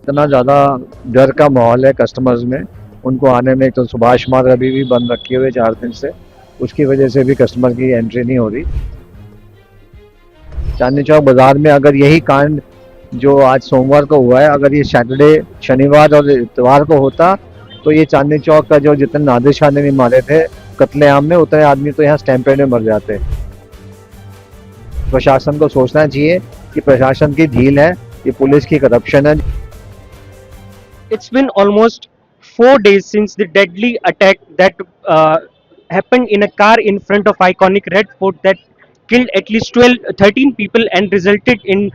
इतना ज़्यादा डर का माहौल है कस्टमर्स में। उनको आने में, एक तो सुभाष मार्ग अभी भी बंद रखे हुए 4 दिन से, उसकी वजह से भी कस्टमर की एंट्री नहीं हो रही। चांदनी चौक बाजार में अगर यही कांड जो आज सोमवार को हुआ है, अगर ये सैटरडे, शनिवार और इतवार को होता, तो ये चांदनी चौक का जो जितने नादिर शाह ने भी मारे थे कत्लेआम में, उतने आदमी तो यहाँ स्टैंपेड में मर जाते। प्रशासन को सोचना चाहिए कि प्रशासन की ढील है, ये पुलिस की करप्शन है। It's been almost 4 days since the deadly attack that happened in a car in front of iconic Red Fort that killed at least 13 people and resulted in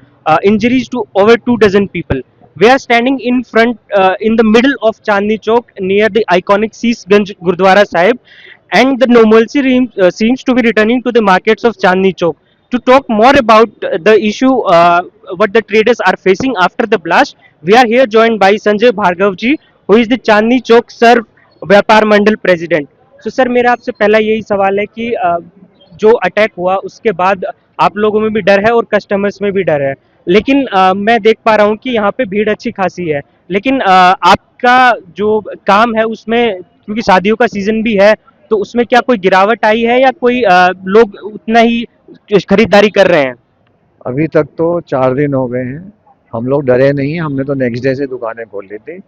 injuries to over 2 dozen people. We are standing in front, in the middle of Chandni Chowk near the iconic Sees Ganj Gurdwara Sahib, and the normalcy seems to be returning to the markets of Chandni Chowk. To talk more about the issue, what the traders are facing after the blast, we are here joined by Sanjay Bhargav ji, who is the Chandni Chowk Sarv व्यापार मंडल president. So sir, मेरा आपसे पहला यही सवाल है कि जो attack हुआ उसके बाद आप लोगों में भी डर है और कस्टमर्स में भी डर है, लेकिन मैं देख पा रहा हूँ कि यहाँ पे भीड़ अच्छी खासी है, लेकिन आपका जो काम है उसमें, क्योंकि शादियों का सीजन भी है, तो उसमें क्या कोई गिरावट आई है या कोई लोग उतना ही खरीदारी कर रहे हैं? अभी तक तो 4 दिन हो गए हैं, हम लोग डरे नहीं हैं। हमने तो नेक्स्ट डे से दुकानें खोल ली थी।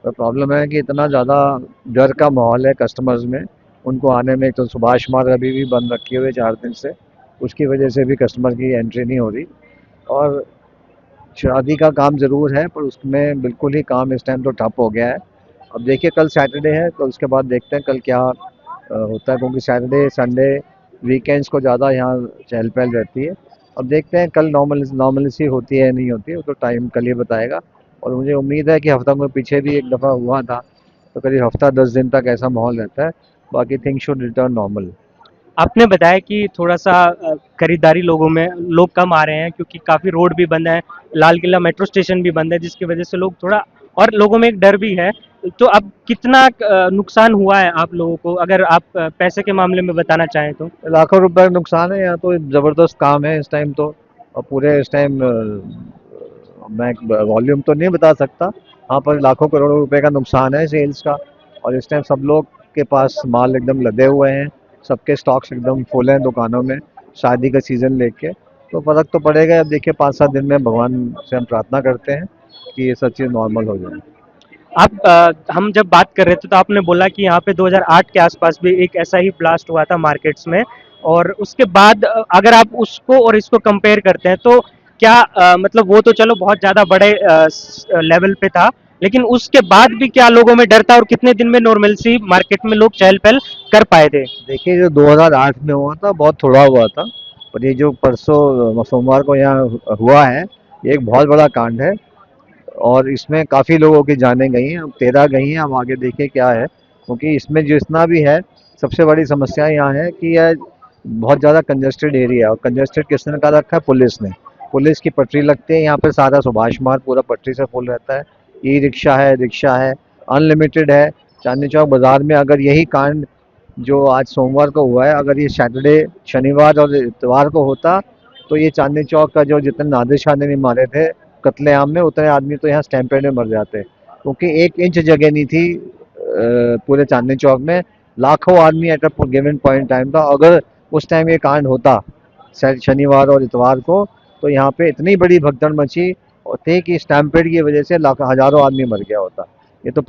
तो प्रॉब्लम है कि इतना ज़्यादा डर का माहौल है कस्टमर्स में। उनको आने में, एक तो सुभाष मार्ग अभी भी बंद रखे हुए 4 दिन से, उसकी वजह से भी कस्टमर की एंट्री नहीं हो रही। और शादी का काम ज़रूर है, पर उसमें बिल्कुल ही काम इस टाइम तो ठप हो गया है। अब देखिए, कल सैटरडे है, तो उसके बाद देखते हैं कल क्या होता है, क्योंकि सैटरडे संडे वीकेंड्स को ज़्यादा यहाँ चहल पहल रहती है। अब देखते हैं कल नॉर्मलिसी होती है नहीं होती है, वो तो टाइम कल ही बताएगा। और मुझे उम्मीद है कि हफ्ता में पीछे भी एक दफ़ा हुआ था, तो करीब हफ्ता 10 दिन तक ऐसा माहौल रहता है। बाकी थिंग्स शुड रिटर्न नॉर्मल। आपने बताया कि थोड़ा-सा खरीदारी लोगों में लोग कम आ रहे हैं क्योंकि काफ़ी रोड भी बंद है, लाल किला मेट्रो स्टेशन भी बंद है, जिसकी वजह से लोग थोड़ा, और लोगों में एक डर भी है। तो अब कितना नुकसान हुआ है आप लोगों को, अगर आप पैसे के मामले में बताना चाहें तो? लाखों रुपए का नुकसान है, यहाँ तो ज़बरदस्त काम है इस टाइम तो। और पूरे इस टाइम मैं वॉल्यूम तो नहीं बता सकता, हाँ, पर लाखों करोड़ों रुपए का नुकसान है सेल्स का। और इस टाइम सब लोग के पास माल एकदम लदे हुए हैं, सबके स्टॉक्स एकदम फुल हैं दुकानों में, शादी का सीज़न लेके। तो फ़र्क तो पड़ेगा। अब देखिए 5-7 दिन में भगवान से हम प्रार्थना करते हैं कि ये सब चीज़ नॉर्मल हो जाए। आप हम जब बात कर रहे थे तो आपने बोला कि यहाँ पे 2008 के आसपास भी एक ऐसा ही ब्लास्ट हुआ था मार्केट्स में, और उसके बाद अगर आप उसको और इसको कंपेयर करते हैं तो क्या मतलब वो तो चलो बहुत ज़्यादा बड़े लेवल पे था, लेकिन उसके बाद भी क्या लोगों में डर था और कितने दिन में नॉर्मलसी मार्केट में लोग चहल पहल कर पाए थे? देखिए, जो 2008 में हुआ था बहुत थोड़ा हुआ था, पर ये जो परसों सोमवार को यहाँ हुआ है, ये एक बहुत बड़ा कांड है। और इसमें काफ़ी लोगों की जानें गई हैं, अब 13 गई हैं। अब आगे देखिए क्या है, क्योंकि इसमें जितना भी है, सबसे बड़ी समस्या यहाँ है कि यह बहुत ज़्यादा कंजस्टेड एरिया है। और कंजस्टेड किसने कर रखा है? पुलिस ने। पुलिस की पटरी लगती है यहाँ पे, सारा सुभाष मार्ग पूरा पटरी से फुल रहता है। ई रिक्शा है, रिक्शा है, अनलिमिटेड है। चांदनी चौक बाज़ार में अगर यही कांड जो आज सोमवार को हुआ है, अगर ये सैटरडे, शनिवार और इतवार को होता, तो ये चांदनी चौक का जो जितने नादिर शाह ने भी मारे थे कत्लेआम में, उतने आदमी तो यहाँ स्टैंपेड में मर जाते। क्योंकि 1 इंच जगह नहीं थी पूरे चांदनी चौक में। लाखों आदमी at a given point time था। अगर उस टाइम ये कांड होता शनिवार और इतवार को, तो यहाँ पे इतनी बड़ी भगदड़ मची थी कि स्टैंपेड की वजह से लाख हजारों आदमी मर गया होता। ये तो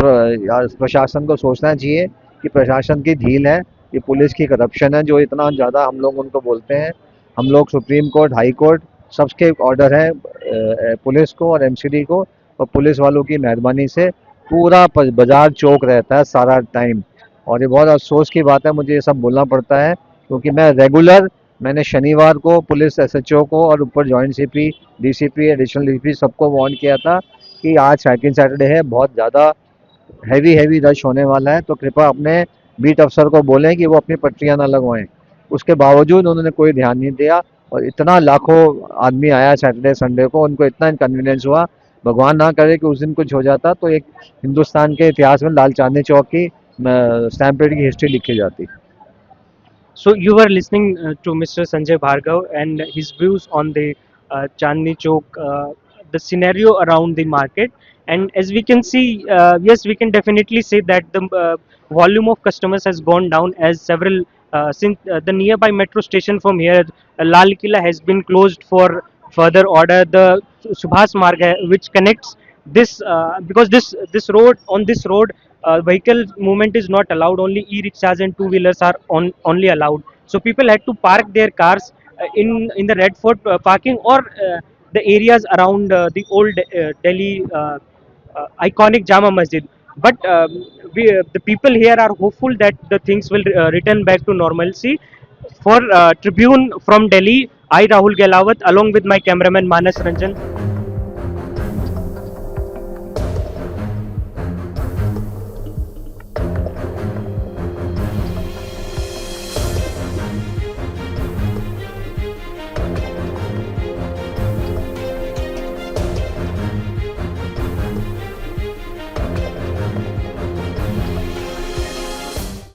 यार प्रशासन को सोचना चाहिए कि प्रशासन की ढील है, ये पुलिस की करप्शन है, जो इतना ज़्यादा हम लोग उनको बोलते हैं। हम लोग सुप्रीम कोर्ट, हाई कोर्ट, सबके ऑर्डर है पुलिस को और एमसीडी को, और पुलिस वालों की मेहरबानी से पूरा बाजार चौक रहता है सारा टाइम। और ये बहुत अफसोस की बात है, मुझे ये सब बोलना पड़ता है, क्योंकि मैंने शनिवार को पुलिस एसएचओ को और ऊपर joint CP, DCP, additional DCP सबको वार्न किया था कि आज सेकंड सैटरडे है, बहुत ज़्यादा हैवी रश होने वाला है, तो कृपया अपने बीट अफसर को बोलें कि वो अपनी पटरियां ना लगवाएं। उसके बावजूद उन्होंने कोई ध्यान नहीं दिया, और इतना लाखों आदमी आया सैटरडे संडे को, उनको इतना इनकन्वीनियंस हुआ। भगवान ना करे कि उस दिन कुछ हो जाता, तो एक हिंदुस्तान के इतिहास में लाल चांदनी चौक की स्टैंपेड की हिस्ट्री लिखी जाती। So you were listening to Mr. Sanjay Bhargav and his views on the Chandni Chowk, the scenario around the market. And as we can see, yes, we can definitely say that the volume of customers has gone down, as several since the nearby metro station from here, Lal Killa, has been closed for further order. The Subhas Marg, which connects this, because this road, on this road, vehicle movement is not allowed. Only e-rickshaws and two-wheelers are only allowed. So people had to park their cars in the Red Fort parking, or the areas around the old Delhi iconic Jama Masjid. But the people here are hopeful that the things will return back to normalcy. For Tribune from Delhi, I Rahul Gelawat, along with my cameraman Manas Ranjan.